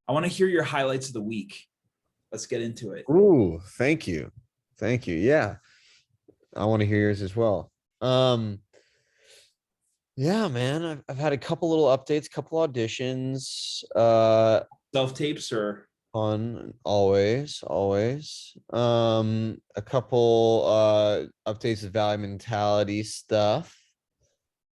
I want to hear your highlights of the week. Let's get into it. Ooh, thank you. Thank you. Yeah. I want to hear yours as well. Yeah, man. I've had a couple little updates, couple auditions. Self-tapes or On always. A couple updates of value mentality stuff.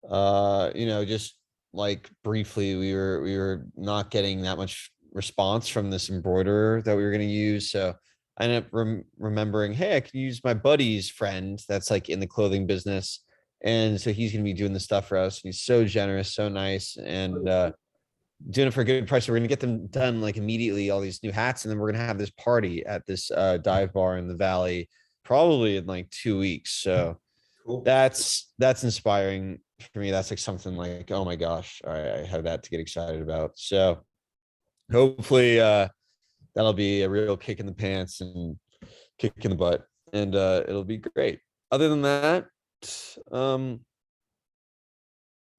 Just like briefly, we were not getting that much response from this embroiderer that we were going to use. So I ended up remembering, hey, I can use my buddy's friend that's like in the clothing business. And so he's going to be doing the stuff for us. He's so generous, so nice, and doing it for a good price. So we're going to get them done like immediately, all these new hats. And then we're going to have this party at this dive bar in the Valley, probably in like 2 weeks. So cool. that's inspiring for me. That's like something like, oh my gosh, all right, I have that to get excited about. So hopefully that'll be a real kick in the pants and kick in the butt, and it'll be great. Other than that,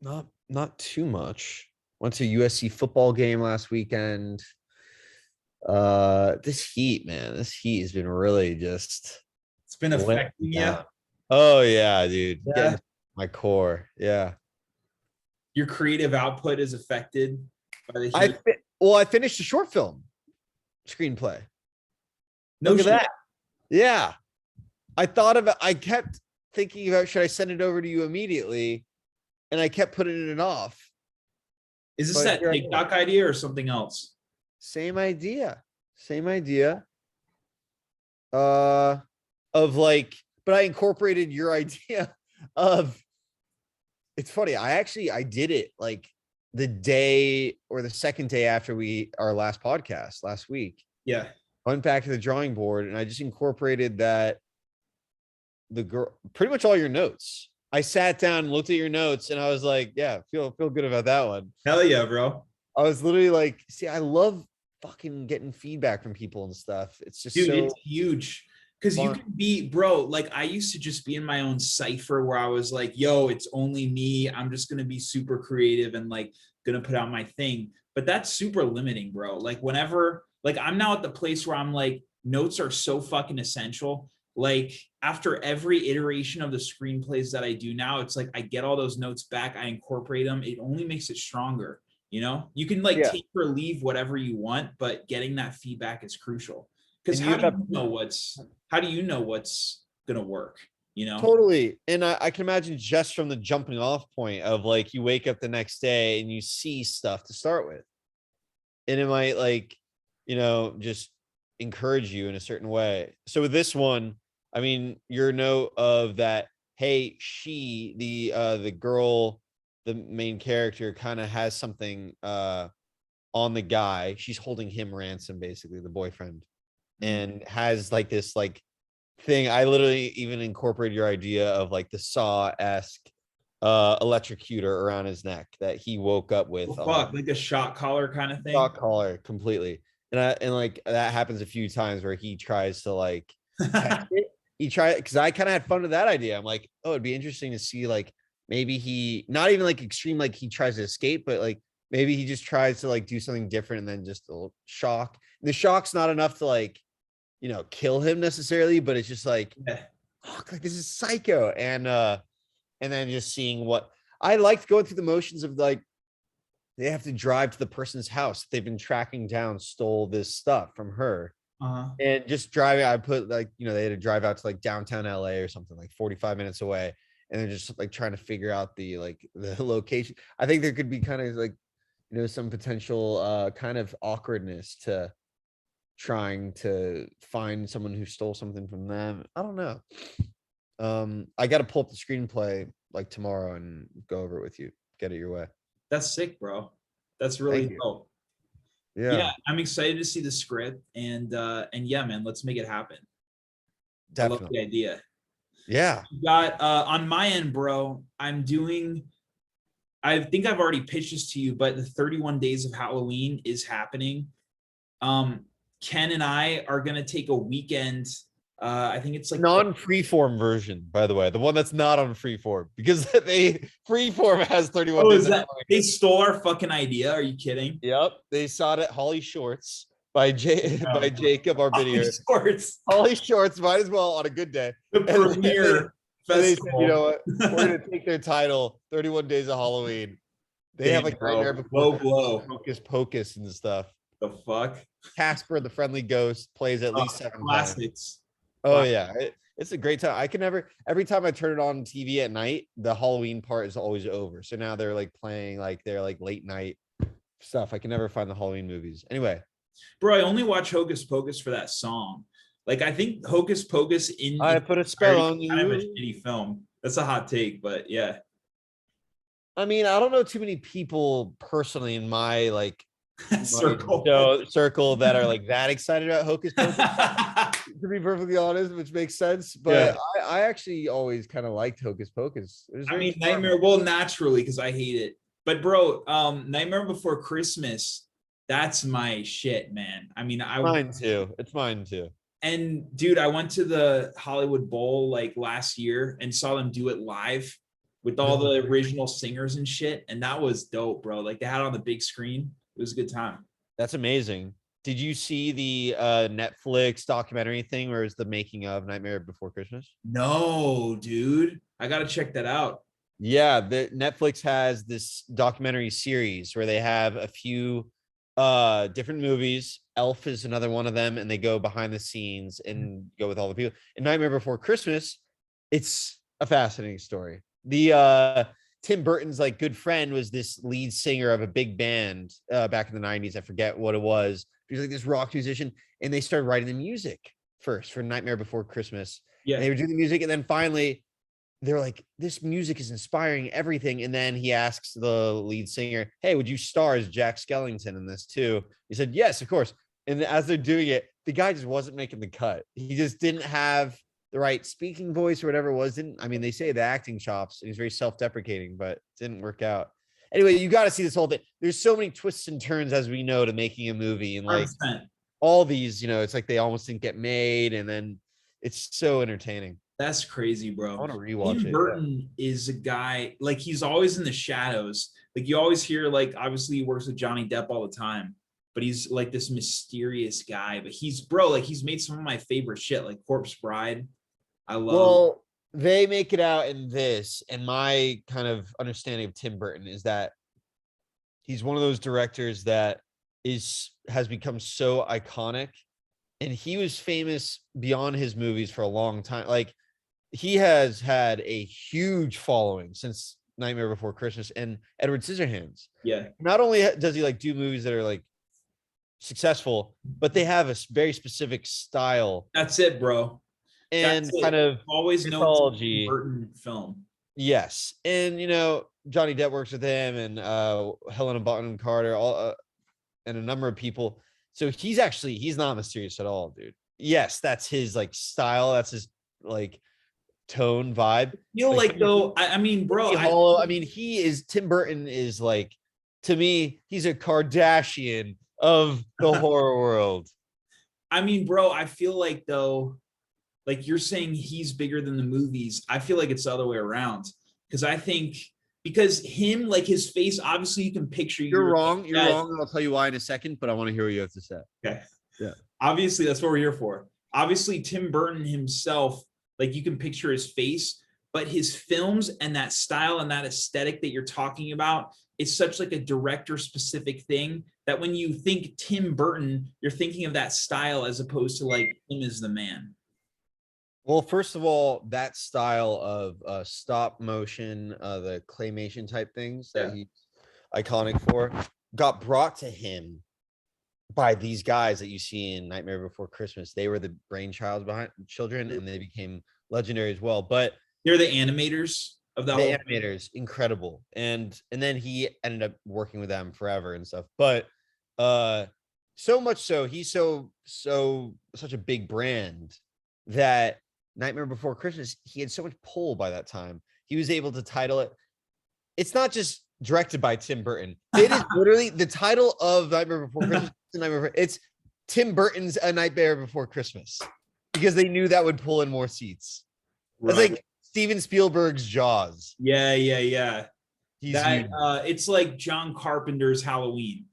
not too much. Went to USC football game last weekend. This heat, man, this heat has been really just It's been affecting you. Oh yeah, dude. Yeah. Getting my core. Yeah. Your creative output is affected by the heat. I finished a short film screenplay. No Look at shit. that. Yeah. I kept thinking about, should I send it over to you immediately? And I kept putting it off. Is this that TikTok idea or something else? Same idea. Of like, but I incorporated your idea of, it's funny. I did it like the day or the second day after our last podcast last week. Yeah. Went back to the drawing board and I just incorporated that pretty much all your notes. I sat down and looked at your notes and I was like, yeah, feel good about that one. Hell yeah, bro. I was literally like, see, I love fucking getting feedback from people and stuff. It's just, dude, it's huge. Because you can be, bro, like I used to just be in my own cipher where I was like, yo, it's only me. I'm just going to be super creative and like going to put out my thing. But that's super limiting, bro. Like whenever, like I'm now at the place where I'm like, notes are so fucking essential. Like after every iteration of the screenplays that I do now, it's like I get all those notes back. I incorporate them. It only makes it stronger. You know, you can like take or leave whatever you want, but getting that feedback is crucial. Because how do you know what's gonna work? You know, totally. And I can imagine just from the jumping off point of like you wake up the next day and you see stuff to start with, and it might like, just encourage you in a certain way. So with this one, I mean, your note of that, hey, the girl, the main character, kind of has something on the guy. She's holding him ransom, basically, the boyfriend. And has like this like thing. I literally even incorporated your idea of like the Saw-esque electrocutor around his neck that he woke up with. Like a shot collar kind of thing. Shot collar, completely. And like that happens a few times where he tries to like test it. Because I kind of had fun with that idea. I'm like, oh, it'd be interesting to see like maybe he not even like extreme, like he tries to escape, but like maybe he just tries to like do something different and then just a little shock. And the shock's not enough to like, kill him necessarily, but it's just like, oh, like this is psycho. And then just seeing what I liked going through the motions of like, they have to drive to the person's house they've been tracking down, stole this stuff from her. And just driving, I put like, they had to drive out to like downtown LA or something, like 45 minutes away. And they're just like trying to figure out the location. I think there could be kind of like, some potential kind of awkwardness to trying to find someone who stole something from them. I don't know. I got to pull up the screenplay like tomorrow and go over it with you. Get it your way. That's sick, bro. That's really dope. Yeah, I'm excited to see the script and yeah, man, let's make it happen. Definitely. I love the idea. Yeah. You got on my end, bro, I think I've already pitched this to you, but the 31 Days of Halloween is happening. Ken and I are going to take a weekend I think it's like Non-freeform version, by the way, the one that's not on freeform, because they freeform has 31 Oh, days is of that Halloween. they stole our fucking idea? Are you kidding? Yep, they saw it at Holly Shorts by by No. Jacob, our video. Sports, Holly Shorts might as well on a good day. the And premier they said, you know festival. what? We're gonna take their title, 31 Days of Halloween. They have Damn, like bro. Nightmare Before Low Christmas, blow. Hocus Pocus and stuff. The fuck? Casper the Friendly Ghost plays at Oh, least 7 times. classics. Oh yeah, it's a great time. I can never. Every time I turn it on TV at night, the Halloween part is always over. So now they're like playing like they're like late night stuff. I can never find the Halloween movies. Anyway, Bro, I only watch Hocus Pocus for that song. Like, I think Hocus Pocus I put a spell on kind of a you. shitty film. That's a hot take, but yeah. I mean, I don't know too many people personally in my like Circle. circle that are like that excited about Hocus Pocus. To be perfectly honest, which makes sense. But I actually always kind of liked Hocus Pocus. It was I very mean, smart. Nightmare, well, naturally, because I hate it. But bro, Nightmare Before Christmas, that's my shit, man. I mean, Mine too. It's mine too. and dude, I went to the Hollywood Bowl like last year and saw them do it live with all the original singers and shit. And that was dope, bro. Like they had it on the big screen. It was a good time. That's amazing. Did you see the Netflix documentary thing where it's the making of Nightmare Before Christmas? No, dude. I gotta check that out. Yeah, the Netflix has this documentary series where they have a few different movies. Elf is another one of them, and they go behind the scenes and go with all the people. In Nightmare Before Christmas, it's a fascinating story. The Tim Burton's like good friend was this lead singer of a big band back in the 90s. I forget what it was. He was like this rock musician, and they started writing the music first for Nightmare Before Christmas. Yeah. And they would do the music, and then finally they're like, this music is inspiring everything. And then he asks the lead singer, hey, would you star as Jack Skellington in this too? He said, yes, of course. And as they're doing it, the guy just wasn't making the cut. He just didn't have the right speaking voice or whatever it was. I mean, they say the acting chops, and he's very self-deprecating, but it didn't work out. Anyway, you got to see this whole thing. There's so many twists and turns, as we know, to making a movie. And like 100%. all these, it's like they almost didn't get made. And then it's so entertaining. That's crazy, bro. I want to rewatch Tim it. Burton is a guy, like he's always in the shadows. Like you always hear, like obviously he works with Johnny Depp all the time, but he's like this mysterious guy. But he's like he's made some of my favorite shit, like Corpse Bride. I love. Well, they make it out in this, and my kind of understanding of Tim Burton is that he's one of those directors that has become so iconic, and he was famous beyond his movies for a long time. Like he has had a huge following since Nightmare Before Christmas and Edward Scissorhands. Yeah. Not only does he like do movies that are like successful, but they have a very specific style. That's it, bro. And kind of always mythology. Burton film. Yes. And Johnny Depp works with him, and Helena Bonham Carter, all and a number of people. So he's not mysterious at all, dude. Yes, that's his like style, that's his like tone vibe. Though, I mean, bro, Tim Burton is like, to me, he's a Kardashian of the horror world. I mean, bro, I feel like though, like you're saying he's bigger than the movies. I feel like it's the other way around. Because him, like his face, obviously you can picture. You're wrong. You're wrong. And I'll tell you why in a second, but I want to hear what you have to say. Okay. Yeah. Obviously, that's what we're here for. Obviously, Tim Burton himself, like you can picture his face, but his films and that style and that aesthetic that you're talking about is such like a director specific thing that when you think Tim Burton, you're thinking of that style as opposed to like him as the man. Well, first of all, that style of stop motion, the claymation type things that he's iconic for, got brought to him by these guys that you see in Nightmare Before Christmas. They were the brainchild behind children, and they became legendary as well. But they're the animators of that. The animators, incredible. And then he ended up working with them forever and stuff. But so much so, he's such a big brand that Nightmare Before Christmas, he had so much pull by that time. He was able to title it. It's not just directed by Tim Burton. It is literally the title of Nightmare Before Christmas. It's Tim Burton's A Nightmare Before Christmas. because they knew that would pull in more seats. It's Right. like Steven Spielberg's Jaws. Yeah. He's That huge. it's like John Carpenter's Halloween.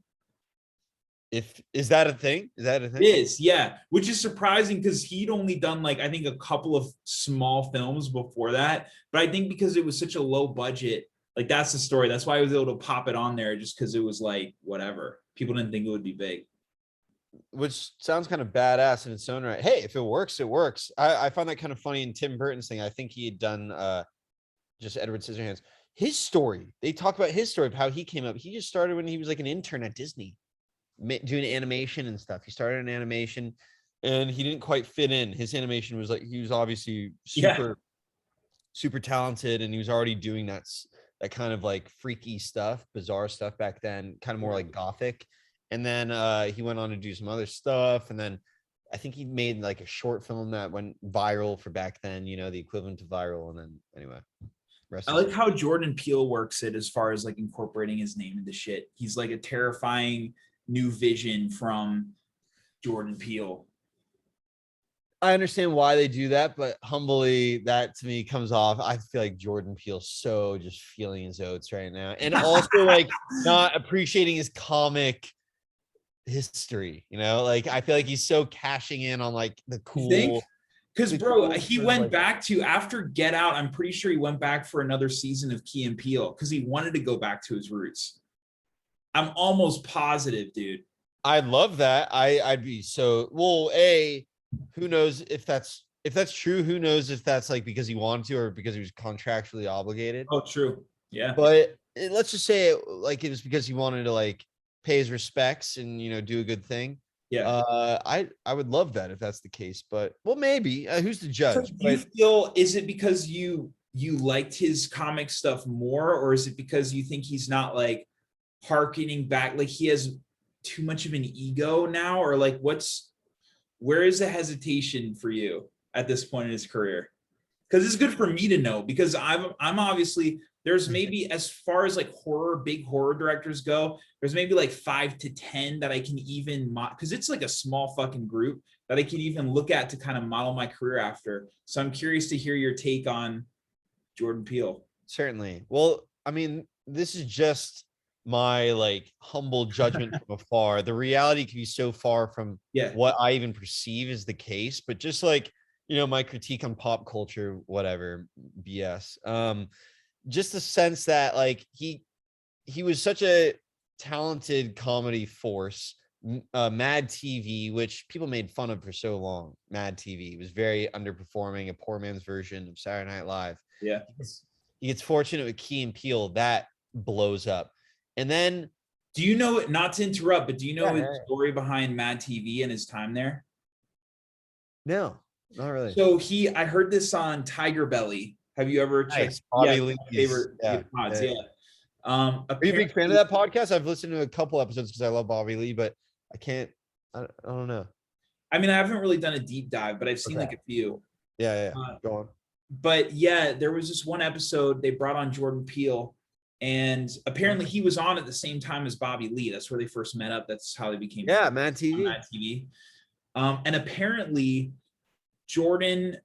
Is that a thing? Is that a It thing? is, yeah, which is surprising because he'd only done like I think a couple of small films before that. But I think because it was such a low budget, like that's the story. That's why I was able to pop it on there just because it was like whatever. People didn't think it would be big. Which sounds kind of badass in its own right. Hey, if it works, it works. I find that kind of funny in Tim Burton's thing. I think he had done just Edward Scissorhands. His story, they talk about his story of how he came up. He just started when he was like an intern at Disney, doing animation and stuff. He started in animation and he didn't quite fit in. His animation was like, he was obviously super talented, and he was already doing that kind of like freaky stuff, bizarre stuff back then, kind of more like gothic. And then he went on to do some other stuff, and then I think he made like a short film that went viral for back then, the equivalent to viral. And then anyway, I like how Jordan Peele works it as far as like incorporating his name into shit. He's like a terrifying new vision from Jordan Peele. I understand why they do that, but humbly, that to me comes off. I feel like Jordan Peele's so just feeling his oats right now, and also like not appreciating his comic history. Like I feel like he's so cashing in on like the cool. Because bro, he went back to after Get Out. I'm pretty sure he went back for another season of Key and Peele because he wanted to go back to his roots. I'm almost positive, dude. I love that. I'd be so well. Who knows if that's true? Who knows if that's like because he wanted to or because he was contractually obligated? Oh, true. Yeah. But let's just say it was because he wanted to like pay his respects and do a good thing. Yeah. I would love that if that's the case, but well, maybe who's the judge? So do you feel is it because you liked his comic stuff more, or is it because you think he's not like harkening back, like he has too much of an ego now, or like where is the hesitation for you at this point in his career? Because it's good for me to know, because I'm obviously there's maybe as far as like big horror directors go, there's maybe like 5 to 10 that I can even because it's like a small fucking group that I can even look at to kind of model my career after. So I'm curious to hear your take on Jordan Peele. Certainly. Well, I mean, this is just my like humble judgment from afar. The reality can be so far from what I even perceive as the case, but just like my critique on pop culture, whatever BS. Just the sense that like he was such a talented comedy force. Mad TV, which people made fun of for so long. Mad TV was very underperforming, a poor man's version of Saturday Night Live. Yeah, he gets fortunate with Key and Peele, that blows up. And then, do you know, not to interrupt, but do you know his story behind Mad TV and his time there? No, not really. So I heard this on Tiger Belly. Have you ever checked? Bobby Lee's favorite pods? Yeah. Are you a big fan of that podcast? I've listened to a couple episodes because I love Bobby Lee, but I don't know. I mean, I haven't really done a deep dive, but I've seen like a few. Yeah. Go on. But yeah, there was this one episode they brought on Jordan Peele, and apparently he was on at the same time as Bobby Lee. That's where they first met up. That's how they became Mad TV. Mad TV. And apparently Jordan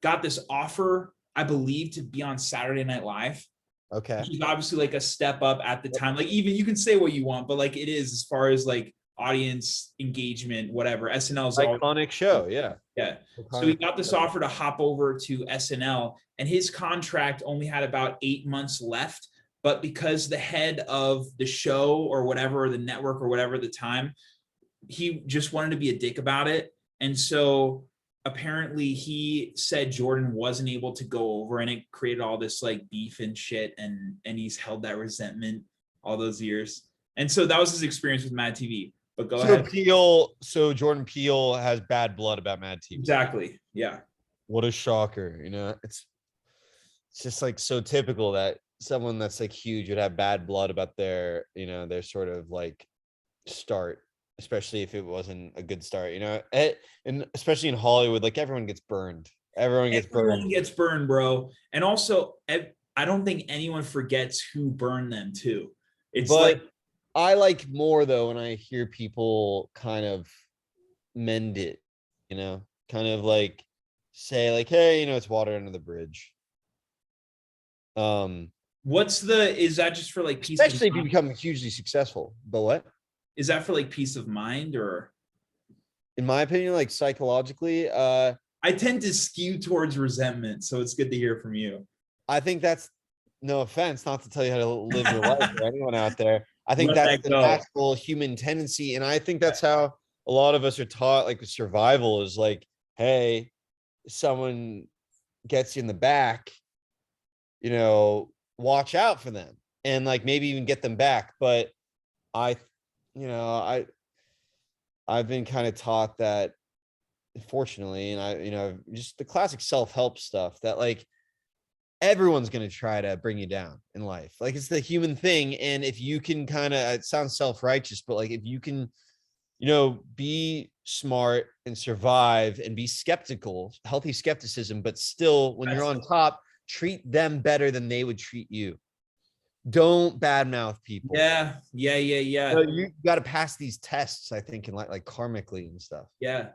got this offer, I believe, to be on Saturday Night Live. Okay. Which is obviously like a step up at the time. Like even you can say what you want, but like it is as far as like audience engagement, whatever. SNL's iconic show. Yeah. So he got this offer to hop over to SNL, and his contract only had about 8 months left. But because the head of the show or whatever, or the network or whatever at the time, he just wanted to be a dick about it. And so apparently he said Jordan wasn't able to go over, and it created all this like beef and shit. And he's held that resentment all those years. And so that was his experience with Mad TV. But go ahead. So Jordan Peele has bad blood about Mad TV. Exactly. Yeah. What a shocker. It's just like so typical that someone that's like huge would have bad blood about their sort of like start, especially if it wasn't a good start, and especially in Hollywood, like everyone gets burned. Everyone gets burned, bro. And also, I don't think anyone forgets who burned them too. Like I like more though when I hear people kind of mend it, kind kind of like say like, hey, you know, it's water under the bridge. Is that just for like peace of Especially if you mind? become hugely successful. But what? Is that for like peace of mind, or In my opinion, like psychologically, I tend to skew towards resentment, so it's good to hear from you. I think that's, no offense, not to tell you how to live your life or anyone out there. I think Let that's that the go. natural human tendency. And I think that's how a lot of us are taught, like survival is like, hey, someone gets you in the back, you know, watch out for them and like maybe even get them back. But I, you know, I've been kind of taught that, fortunately, and I, you know, just the classic self-help stuff that like everyone's going to try to bring you down in life. Like it's the human thing. And if you can kind of, it sounds self-righteous, but like if you can, you know, be smart and survive and be skeptical, healthy skepticism, but still when you're on top, treat them better than they would treat you. Don't badmouth people. Yeah. You got to pass these tests, I think, in like karmically and stuff. Yeah.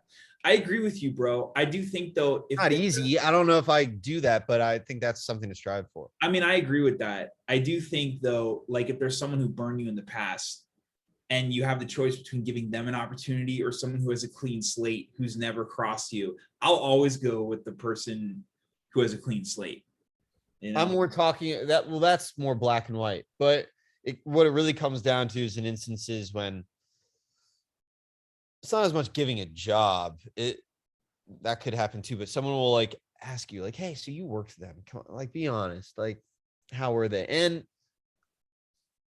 I agree with you, bro. I do think though, if Not easy. I don't know if I do that, but I think that's something to strive for. I mean, I agree with that. I do think though, like if there's someone who burned you in the past and you have the choice between giving them an opportunity or someone who has a clean slate who's never crossed you, I'll always go with the person who has a clean slate. You know? I'm more talking that, well, that's more black and white, but what it really comes down to is in instances when it's not as much giving a job. That could happen too, but someone will like ask you like, hey, so you worked for them, come on, like be honest, like how were they? And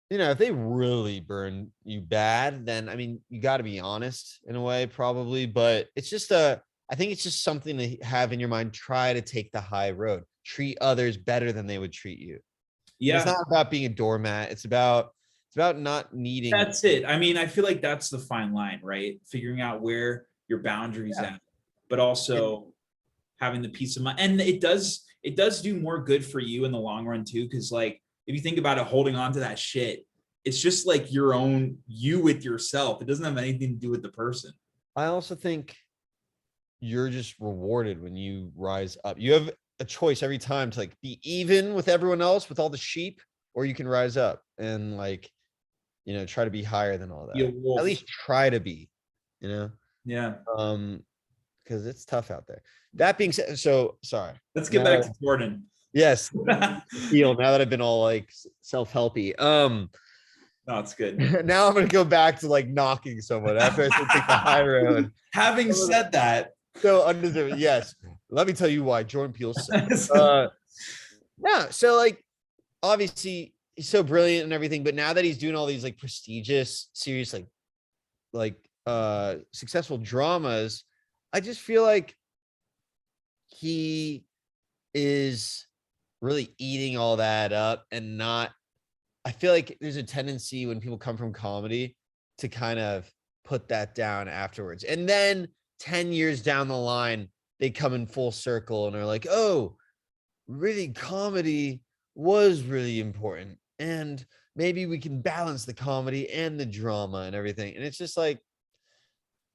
you know, if they really burn you bad, then I mean, you got to be honest in a way, probably, but it's just I think it's just something to have in your mind. Try to take the high road, treat others better than they would treat you. And it's Yeah, not about being a doormat. It's about not needing. that's it. I mean, I feel like that's the fine line, right? Figuring out where your boundaries Yeah. at, but also having the peace of mind. And it does do more good for you in the long run too. Cause like if you think about it, holding on to that shit, it's just like your own you with yourself. It doesn't have anything to do with the person. I also think you're just rewarded when you rise up. You have a choice every time to like be even with everyone else, with all the sheep, or you can rise up and like, you know, try to be higher than all Be a that. At wolf. least try to be, you know, Yeah. because it's tough out there. That being said, so sorry. Let's get back to Jordan. Yes, feel now that I've been all like self-helpy. No, it's good. Now I'm gonna go back to like knocking someone after I said take the high road. Having said that, So undeserved. Yes. Let me tell you why Jordan Peele sucks. No, so like obviously he's so brilliant and everything, but now that he's doing all these like prestigious, serious, like successful dramas, I just feel like he is really eating all that up and not, I feel like there's a tendency when people come from comedy to kind of put that down afterwards. And then 10 years down the line, they come in full circle and are like, oh, really, comedy was really important. And maybe we can balance the comedy and the drama and everything. And it's just like,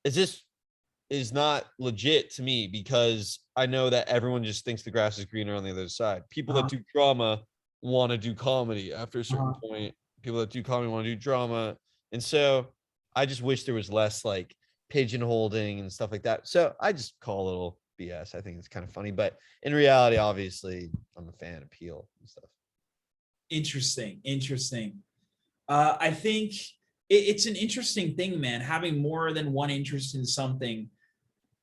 it just is not legit to me because I know that everyone just thinks the grass is greener on the other side. People that do drama want to do comedy after a certain point. People that do comedy want to do drama. And so I just wish there was less like pigeonholing and stuff like that. So I just call a little BS. I think it's kind of funny, but in reality, obviously, I'm a fan of Peele and stuff. Interesting. I think it's an interesting thing, man. Having more than one interest in something.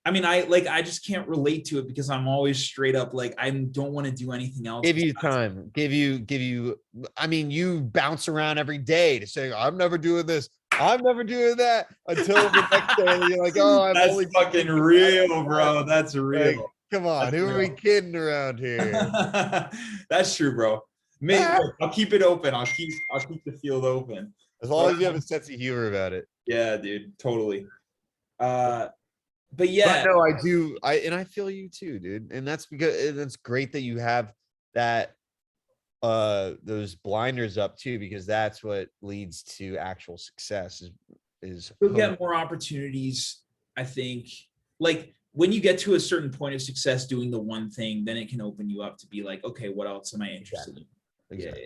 I mean, I just can't relate to it because I'm always straight up like I don't want to do anything else. Give you time. Give you. I mean, you bounce around every day to say, I'm never doing this. I'm never doing that until the next day. You're like, oh, I'm That's only fucking real, bro. That's real. like, come on, That's who are we real. kidding around here? That's true, bro. Maybe I'll keep it open. I'll keep the field open. As long as you have a sense of humor about it. Yeah, dude, totally. But yeah, But no, I do. I feel you too, dude. And that's because it's great that you have that those blinders up too, because that's what leads to actual success is you'll get more opportunities. I think like when you get to a certain point of success doing the one thing, then it can open you up to be like, okay, what else am I interested in? Exactly.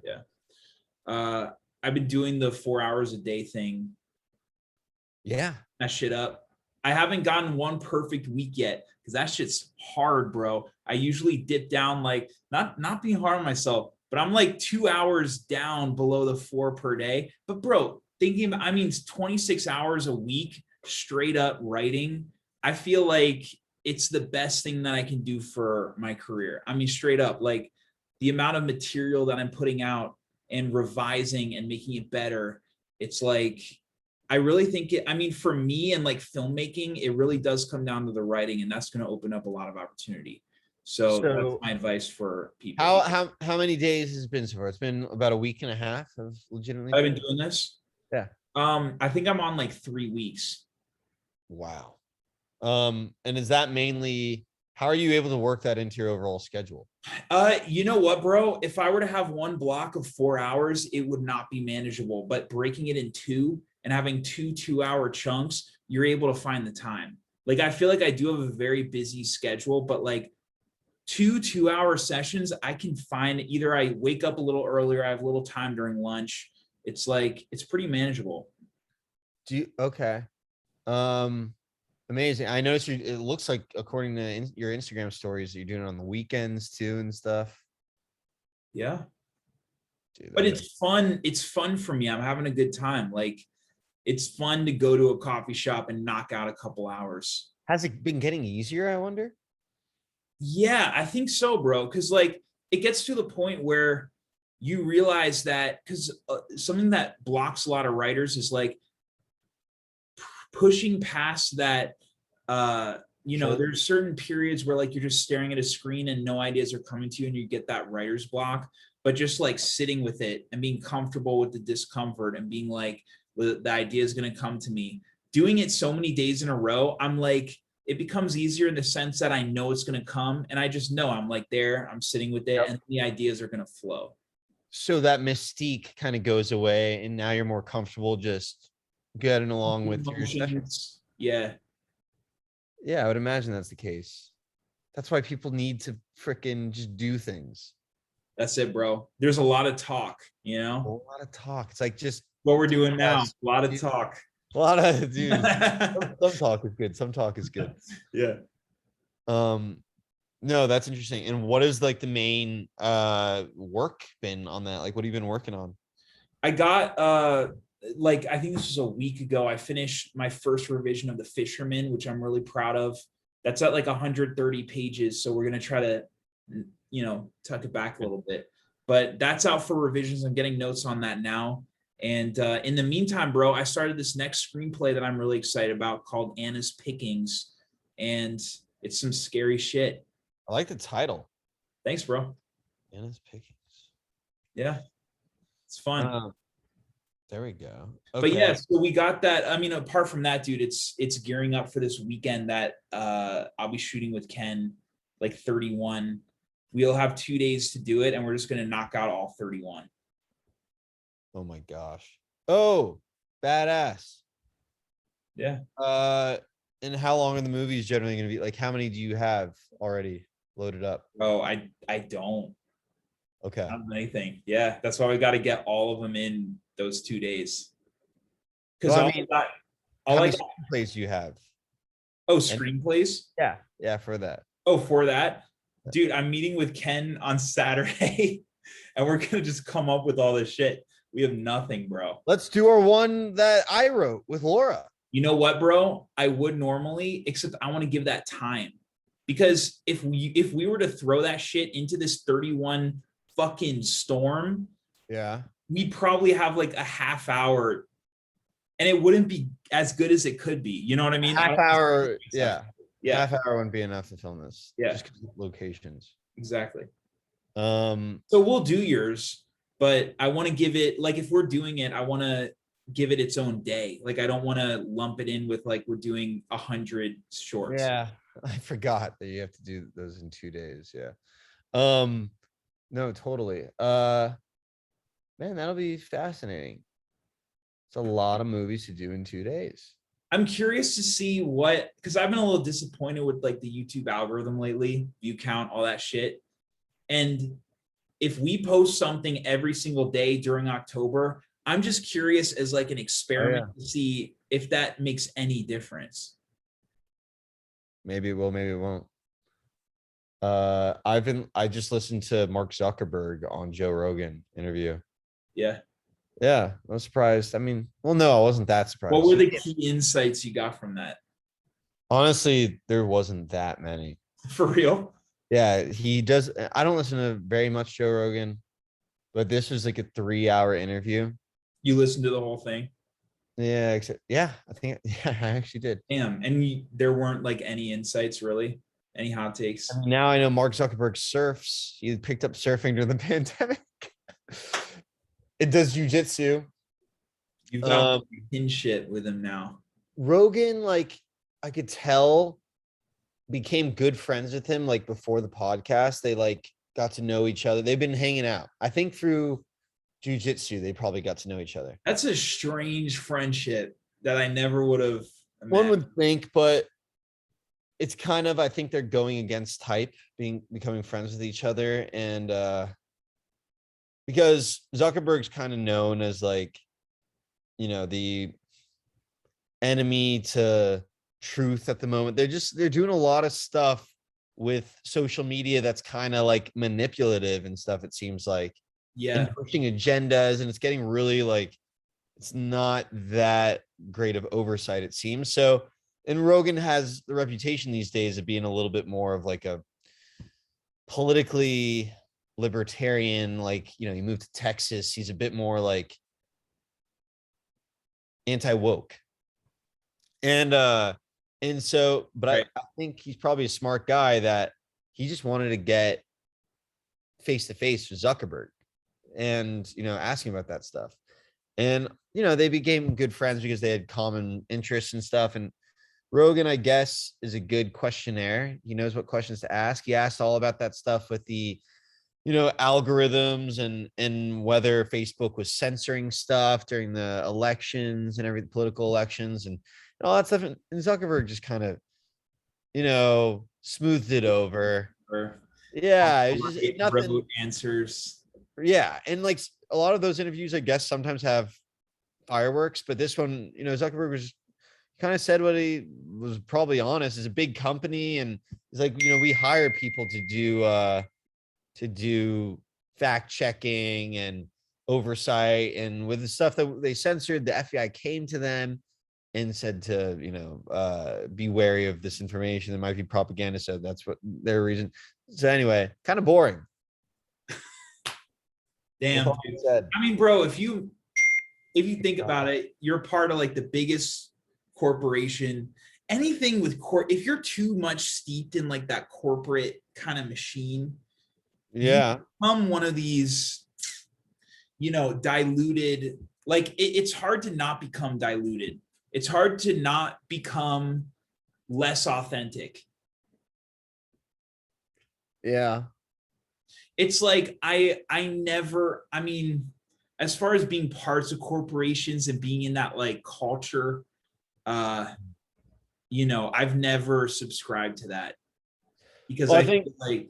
Yeah. I've been doing the 4 hours a day thing. Yeah. That shit up. I haven't gotten one perfect week yet because that shit's hard, bro. I usually dip down, like not being hard on myself, but I'm like 2 hours down below the 4 per day. But bro, thinking about, I mean, 26 hours a week straight up writing. I feel like it's the best thing that I can do for my career. I mean, straight up, like the amount of material that I'm putting out and revising and making it better. It's like, I really think it, I mean, for me and like filmmaking, it really does come down to the writing, and that's going to open up a lot of opportunity. So that's So my advice for people. how many days has it been so far? It's been about a week and a half of legitimately. I've been doing this. Yeah. I think I'm on like 3 weeks. Wow. And is that mainly how are you able to work that into your overall schedule? You know what, bro? If I were to have one block of 4 hours, it would not be manageable. But breaking it in two and having 2 2-hour chunks, you're able to find the time. Like I feel like I do have a very busy schedule, but like 2 2-hour sessions, I can find either I wake up a little earlier, I have a little time during lunch. It's like it's pretty manageable. Okay. Um, Amazing. I noticed it looks like according to your Instagram stories, you're doing it on the weekends too and stuff. Yeah. Dude, But it's fun. It's fun for me. I'm having a good time. Like it's fun to go to a coffee shop and knock out a couple hours. has it been getting easier, I wonder? Yeah, I think so, bro. Because like it gets to the point where you realize that because something that blocks a lot of writers is like pushing past that. Sure. There's certain periods where like you're just staring at a screen and no ideas are coming to you, and you get that writer's block. But just like sitting with it and being comfortable with the discomfort and being like, well, the idea is going to come to me. Doing it so many days in a row, I'm like, it becomes easier in the sense that I know it's going to come, and I just know I'm like there, I'm sitting with it, and the ideas are going to flow. So that mystique kind of goes away, and now you're more comfortable just getting along with your session. Yeah. Yeah, I would imagine that's the case. That's why people need to freaking just do things. That's it, bro. There's a lot of talk, A lot of talk. It's like just what we're doing now. A lot of talk. A lot of dude. Some talk is good. Some talk is good. Yeah. No, that's interesting. And what is like the main work been on that? Like what have you been working on? I got like I think this was a week ago. I finished my first revision of The Fisherman, which I'm really proud of. That's at like 130 pages. So we're gonna try to, tuck it back a little bit. But that's out for revisions. I'm getting notes on that now. And in the meantime, bro, I started this next screenplay that I'm really excited about called Anna's Pickings, and it's some scary shit. I like the title. Thanks, bro. Anna's Pickings. Yeah, it's fun. There we go. Okay. But yeah, so we got that. I mean, apart from that, dude, it's gearing up for this weekend that I'll be shooting with Ken, like 31. We'll have 2 days to do it, and we're just gonna knock out all 31. Oh my gosh. Oh, badass. Yeah. And how long are the movies generally going to be? Like, how many do you have already loaded up? Oh, I don't. Okay. I don't have anything. Yeah, that's why we got to get all of them in those 2 days. Because how many screenplays do you have? Oh, screenplays? Yeah, for that. Oh, for that, dude, I'm meeting with Ken on Saturday, and we're gonna just come up with all this shit. We have nothing, bro. Let's do our one that I wrote with Laura. You know what, bro? I would normally, except I want to give that time, because if we were to throw that shit into this 31 fucking storm, yeah, we'd probably have like a half hour, and it wouldn't be as good as it could be. You know what I mean? Half hour, yeah. Half hour wouldn't be enough to film this. Yeah, just because of locations. Exactly. So we'll do yours, but I want to give it, like, if we're doing it, I want to give it its own day. Like, I don't want to lump it in with like we're doing 100 shorts. Yeah, I forgot that you have to do those in 2 days. Yeah. No, totally. Man, that'll be fascinating. It's a lot of movies to do in 2 days. I'm curious to see what, because I've been a little disappointed with like the YouTube algorithm lately, view count, all that shit. And if we post something every single day during October, I'm just curious as like an experiment to see if that makes any difference. Maybe it will, maybe it won't. I just listened to Mark Zuckerberg on Joe Rogan interview. Yeah. Yeah, I was surprised. I mean, well, no, I wasn't that surprised. What were the key insights you got from that? Honestly, there wasn't that many. For real? Yeah, he does. I don't listen to very much Joe Rogan, but this was like a 3-hour interview. You listened to the whole thing? Yeah, yeah, I think yeah, I actually did. Damn. And there weren't like any insights really? Any hot takes? Now I know Mark Zuckerberg surfs. He picked up surfing during the pandemic. It does jujitsu. You've got pin shit with him now. Rogan, like I could tell, became good friends with him like before the podcast. They like got to know each other. They've been hanging out. I think through jujitsu, they probably got to know each other. That's a strange friendship that I never would have imagined. One would think, but it's kind of, I think they're going against type, becoming friends with each other. And because Zuckerberg's kind of known as like, you know, the enemy to truth at the moment. They're doing a lot of stuff with social media that's kind of like manipulative and stuff, it seems like. Yeah. And pushing agendas, and it's getting really like, it's not that great of oversight, it seems. So, and Rogan has the reputation these days of being a little bit more of like a politically libertarian, like, you know, he moved to Texas. He's a bit more like anti-woke. And so, but right. I think he's probably a smart guy that he just wanted to get face to face with Zuckerberg and, you know, asking about that stuff. And, you know, they became good friends because they had common interests and stuff. And Rogan, I guess, is a good questionnaire. He knows what questions to ask. He asked all about that stuff with the, you know, algorithms and whether Facebook was censoring stuff during the elections and every political elections and all that stuff. And Zuckerberg just kind of, you know, smoothed it over. Yeah, it was just nothing. Answers. Yeah, and like a lot of those interviews, I guess, sometimes have fireworks, but this one, you know, Zuckerberg was kind of said what he was probably honest. It's a big company, and it's like, you know, we hire people to do fact checking and oversight, and with the stuff that they censored, the FBI came to them and said to, you know, be wary of this information. There might be propaganda. So that's what their reason. So anyway, kind of boring. Damn. I mean, bro, if you think about it, you're part of like the biggest corporation. Anything with if you're too much steeped in like that corporate kind of machine, yeah, you become one of these, you know, diluted. Like it's hard to not become diluted. It's hard to not become less authentic. Yeah. It's like I mean, as far as being parts of corporations and being in that like culture, you know, I've never subscribed to that because I think like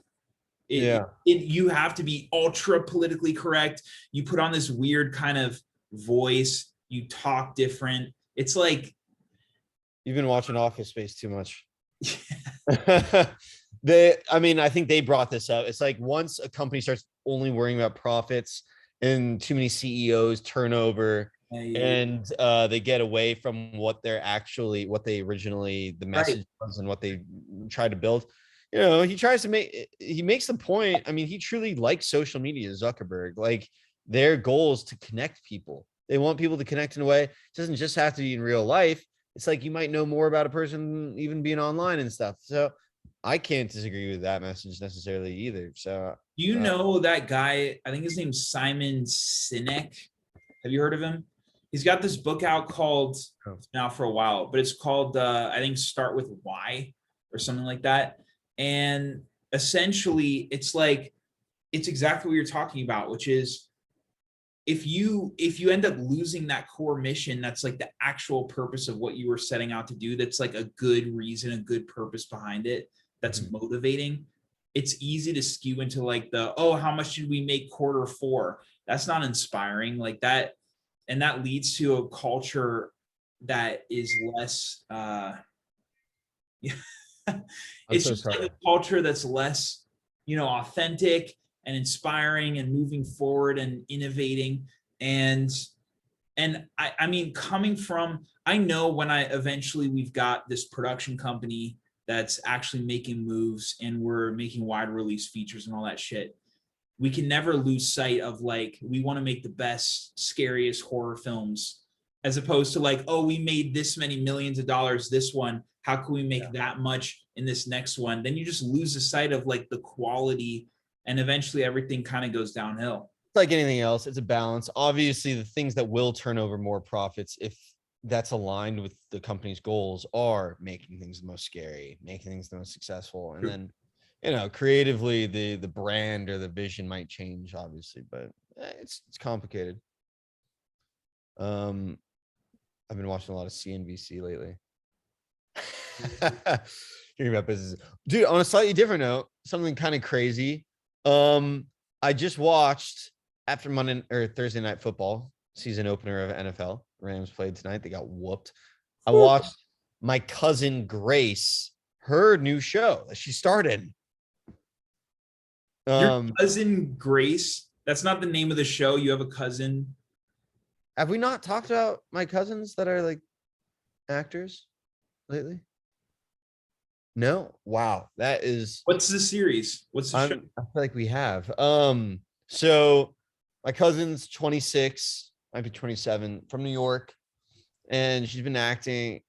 you have to be ultra politically correct. You put on this weird kind of voice, you talk different. It's like you've been watching Office Space too much. I mean, I think they brought this up. It's like once a company starts only worrying about profits and too many CEOs turnover and they get away from what they originally, the message was and what they tried to build. You know, he makes the point. I mean, he truly likes social media, Zuckerberg. Like their goal is to connect people. They want people to connect in a way. It doesn't just have to be in real life. It's like you might know more about a person even being online and stuff. So I can't disagree with that message necessarily either. So you know that guy, I think his name's Simon Sinek. Have you heard of him? He's got this book out called now for a while, but it's called I think Start With Why or something like that. And essentially it's like it's exactly what you're talking about, which is if you end up losing that core mission, that's like the actual purpose of what you were setting out to do, that's like a good reason, a good purpose behind it, that's motivating, it's easy to skew into like the, oh, how much did we make quarter 4? That's not inspiring like that. And that leads to a culture that is less it's so just like sorry. a culture that's less, authentic and inspiring and moving forward and innovating. And I mean, coming from, I know when we've got this production company that's actually making moves and we're making wide release features and all that shit, we can never lose sight of like, we want to make the best, scariest horror films, as opposed to like, oh, we made this many millions of dollars this one, how can we make that much in this next one? Then you just lose the sight of like the quality, and eventually everything kind of goes downhill. It's like anything else, it's a balance. Obviously, the things that will turn over more profits, if that's aligned with the company's goals, are making things the most scary, making things the most successful. And then, creatively, the brand or the vision might change, obviously, but it's complicated. I've been watching a lot of CNBC lately. Hearing about business, dude. On a slightly different note, something kind of crazy. I just watched, after Monday or Thursday Night Football season opener of NFL. Rams played tonight. They got whooped. I watched my cousin Grace, her new show that she started. Your cousin Grace? That's not the name of the show. You have a cousin. Have we not talked about my cousins that are like actors lately? No. Wow. That is. What's the series? What's the show? I feel like we have. So my cousin's 26, might be 27, from New York, and she's been acting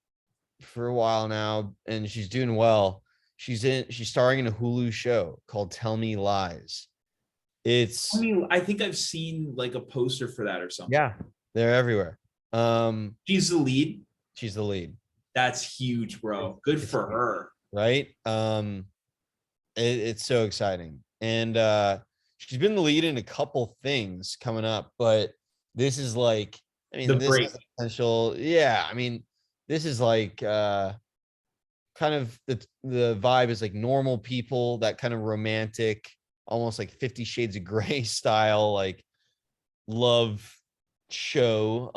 for a while now, and she's doing well. She's starring in a Hulu show called Tell Me Lies. I think I've seen like a poster for that or something. Yeah, they're everywhere. She's the lead. She's the lead. That's huge, bro. Good for her. Right? It's so exciting. And she's been the lead in a couple things coming up, but this is like, I mean, this is potential. Yeah, I mean, this is like kind of the vibe is like normal people, that kind of romantic, almost like 50 Shades of Grey style, like love show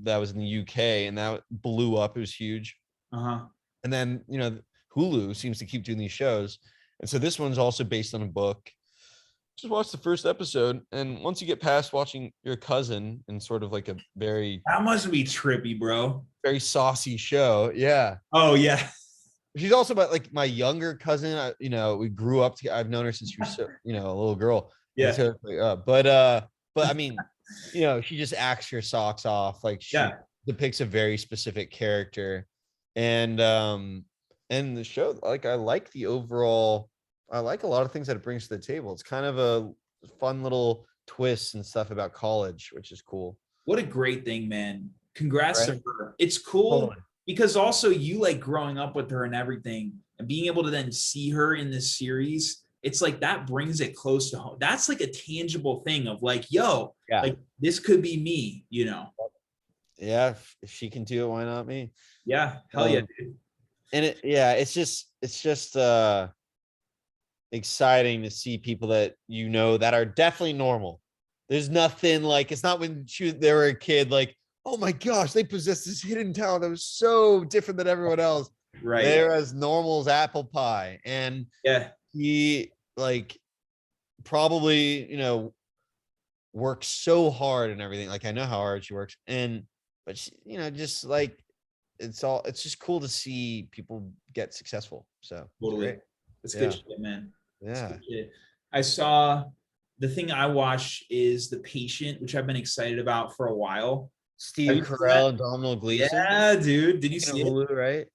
that was in the UK, and that blew up. It was huge. And then Hulu seems to keep doing these shows, and so this one's also based on a book. Just watch the first episode, and once you get past watching your cousin in sort of like a very, that must be trippy, bro, very saucy show. Yeah. Oh yeah. She's also about like my younger cousin. We grew up together. I've known her since she was a little girl. Yeah. So, but I mean, she just acts her socks off. Like she depicts a very specific character, and the show, like, I like the overall. I like a lot of things that it brings to the table. It's kind of a fun little twist and stuff about college, which is cool. What a great thing, man. Congrats to her. It's cool because also you like growing up with her and everything, and being able to then see her in this series. It's like that brings it close to home. That's like a tangible thing of like, yo, like this could be me, Yeah, if she can do it, why not me? Yeah, hell yeah, dude. And it's just exciting to see people that that are definitely normal. There's nothing like, it's not when they were a kid like, oh my gosh, they possess this hidden talent that was so different than everyone else. Right. They're as normal as apple pie. And he like probably works so hard and everything. Like, I know how hard she works, but she, just like it's just cool to see people get successful. So totally, it's good shit, man. Yeah. I saw, the thing I watched is The Patient, which I've been excited about for a while. Steve Carell and Domhnall Gleeson. Yeah, dude. Did you see Hulu, it? Right.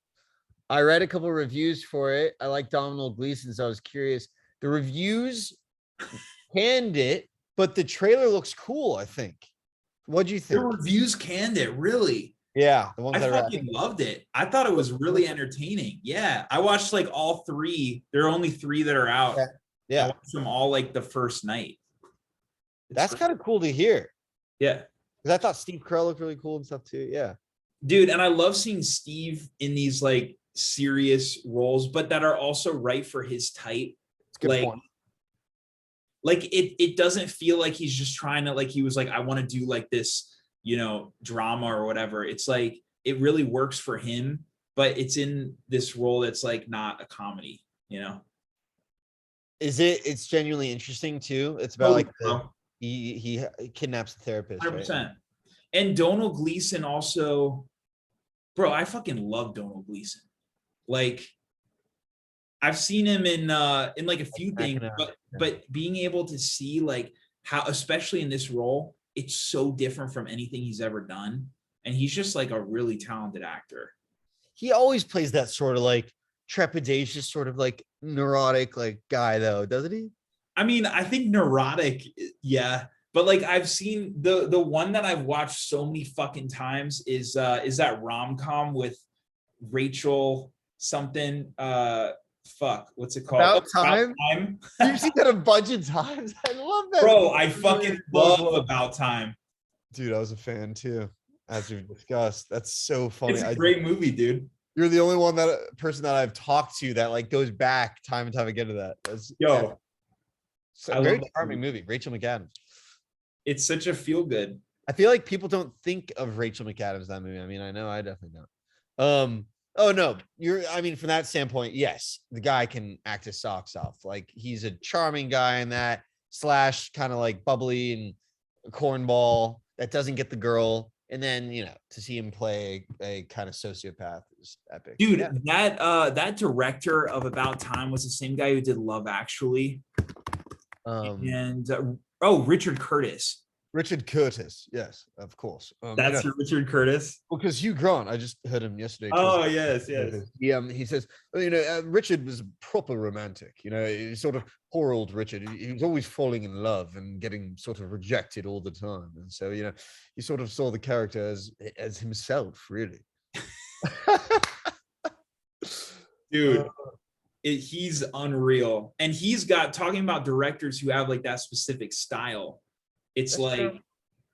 I read a couple of reviews for it. I like Domhnall Gleeson, so I was curious. The reviews canned it, but the trailer looks cool, I think. What'd you think? The reviews canned it, really? Yeah. The ones I fucking loved it. I thought it was really entertaining. Yeah. I watched like all 3. There are only 3 that are out. Yeah. I watched them all like the first night. That's kind of cool to hear. Yeah. Because I thought Steve Carell looked really cool and stuff too. Yeah. Dude, and I love seeing Steve in these like serious roles, but that are also right for his type. It's a good Like, point. like it doesn't feel like he's just trying to like he was like, I want to do like this, drama or whatever. It's like it really works for him, but it's in this role that's like not a comedy, It's genuinely interesting too. It's about Totally, like bro. he kidnaps the therapist, right? 100%. And Donald Gleason also, bro, I fucking love Donald Gleason. Like I've seen him in like a few things, but being able to see like how, especially in this role, it's so different from anything he's ever done. And he's just like a really talented actor. He always plays that sort of like trepidatious, sort of like neurotic like guy though, doesn't he? I mean, I think neurotic, yeah. But like I've seen the one that I've watched so many fucking times is that rom-com with Rachel something. Fuck, what's it called? About Time. Time. You've seen that a bunch of times. I love that. Bro, I fucking love About Time. Dude, I was a fan too, as we've discussed. That's so funny. It's a great movie, dude. You're the only person that I've talked to that like goes back time and time again to that. Yo, so very charming movie. Rachel McAdams. It's such a feel good. I feel like people don't think of Rachel McAdams in that movie. I mean, I know I definitely don't. Oh no, I mean, from that standpoint, yes, the guy can act his socks off. Like he's a charming guy in that / kind of like bubbly and a cornball that doesn't get the girl. And then, to see him play a kind of sociopath is epic. Dude, that director of About Time was the same guy who did Love Actually. Richard Curtis. Richard Curtis, yes, of course. That's Richard Curtis. Well, because Hugh Grant, I just heard him yesterday. Oh yes. He says, Richard was a proper romantic. He's sort of poor old Richard. He was always falling in love and getting sort of rejected all the time. And so, he sort of saw the character as himself, really. Dude, he's unreal, and he's got talking about directors who have like that specific style. It's that's like, true.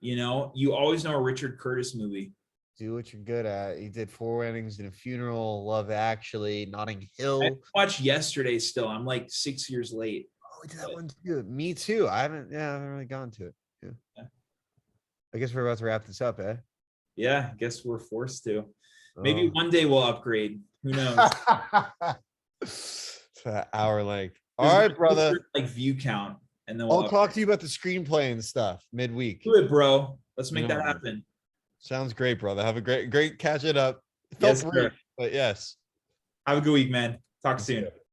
You always know a Richard Curtis movie. Do what you're good at. He did Four Weddings and a Funeral, Love Actually, Notting Hill. I watched yesterday still. I'm like 6 years late. Oh, I did that one too. Me too. I haven't really gone to it. Yeah. I guess we're about to wrap this up, eh? Yeah, I guess we're forced to. Maybe one day we'll upgrade. Who knows? It's an hour length. All right, brother. Like view count. And then I'll talk to you about the screenplay and stuff midweek. Do it, bro. Let's make that happen. Sounds great, brother. Have a great catch it up. It felt brief, but yes. Have a good week, man. Talk soon.